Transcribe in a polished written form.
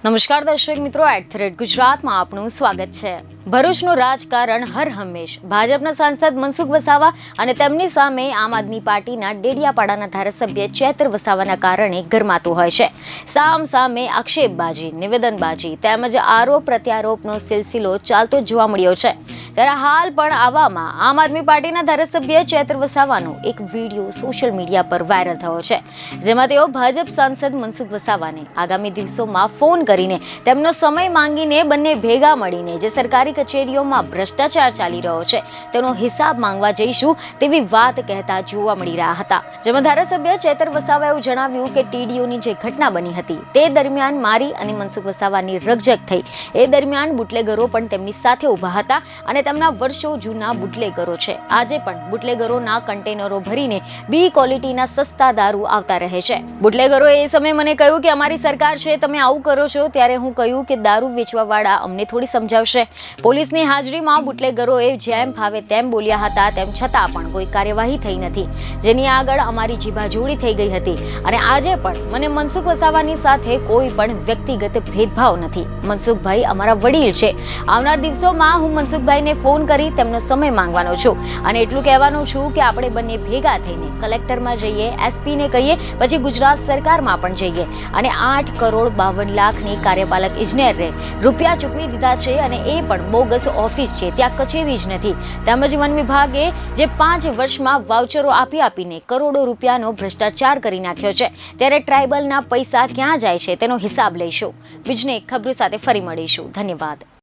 નમસ્કાર દર્શક મિત્રો, @ગુજરાતમાં આપનું સ્વાગત છે। ભરૂચનું રાજકારણ હર હંમેશ ભાજપના સાંસદ મનસુખ વસાવા અને તેમની સામે આમ આદમી પાર્ટીના ડેડિયાપાડાના ધારાસભ્ય ચૈત્ર વસાવાના કારણે ગરમાતું હોય છે। સામ સામે આક્ષેપબાજી, નિવેદનબાજી તેમજ આરોપ પ્રત્યારોપનો સિલસિલો ચાલતો જોવા મળ્યો છે। ત્યારે હાલ પણ આવામાં આમ આદમી પાર્ટીના ધારાસભ્ય ચૈત્ર વસાવાનો એક વિડીયો સોશિયલ મીડિયા પર વાયરલ થયો છે, જેમાં તેઓ ભાજપ સાંસદ મનસુખ વસાવાને આગામી દિવસોમાં ફોન કરીને તેમનો સમય માંગીને બંને ભેગા મળીને જે સરકારી કચેરીઓમાં ભ્રષ્ટાચાર ચાલી રહ્યો છે તેનો હિસાબ માંગવા જઈશું તેવી વાત કહેતા જોવા મળી રહ્યા હતા। જેમાં ધારાસભ્ય ચૈત્ર વસાવાએ એવું જણાવ્યું કે ટીડીઓની જે ઘટના બની હતી તે દરમિયાન મારી અને મનસુખ વસાવાની રકઝક થઈ। એ દરમિયાન બુટલેગરો પણ તેમની સાથે ઊભા હતા અને તેમના વર્ષો જૂના બુટલેગરો છે। આજે પણ બુટલેગરોના કન્ટેનરો ભરીને બી ક્વોલિટીના સસ્તા દારૂ આવતા રહે છે। બુટલેગરોએ એ સમયે મને કહ્યું કે અમારી સરકાર છે, તમે આવું કરો છો। ત્યારે હું કહ્યું કે દારૂ વેચવાવાળા અમને થોડી સમજાવશે। પોલીસની હાજરીમાં બુટલેગરોએ જેમ ફાવે તેમ બોલ્યા હતા, તેમ છતાં પણ કોઈ કાર્યવાહી થઈ નથી, જેની આગળ અમારી જીભાજોડી થઈ ગઈ હતી અને આજે પણ મને મનસુખ વસાવાની સાથે કોઈ પણ વ્યક્તિગત ભેદભાવ નથી। મનસુખભાઈ અમારા વડીલ છે। આવનાર દિવસોમાં હું મનસુખભાઈને ફોન કરી તેમનો સમય માંગવાનો છું અને એટલું કહેવાનું છું કે આપણે બંને ભેગા થઈને કલેક્ટરમાં જઈએ, એસપીને કહીએ, પછી ગુજરાત સરકારમાં પણ જઈએ અને 8,52,00,000ની કાર્યપાલક ઇજનેરને રૂપિયા ચૂકવી દીધા છે અને એ પણ બોગસ ઓફિસ છે, ત્યાં કચેરી જ નથી। તેમજ વન વિભાગે જે 5 વર્ષમાં વાઉચરો આપીને કરોડો રૂપિયાનો ભ્રષ્ટાચાર કરી નાખ્યો છે, ત્યારે ટ્રાઇબલના પૈસા ક્યાં જાય છે તેનો હિસાબ લઈશું। બીજને ખબરો સાથે ફરી મળીશું। ધન્યવાદ।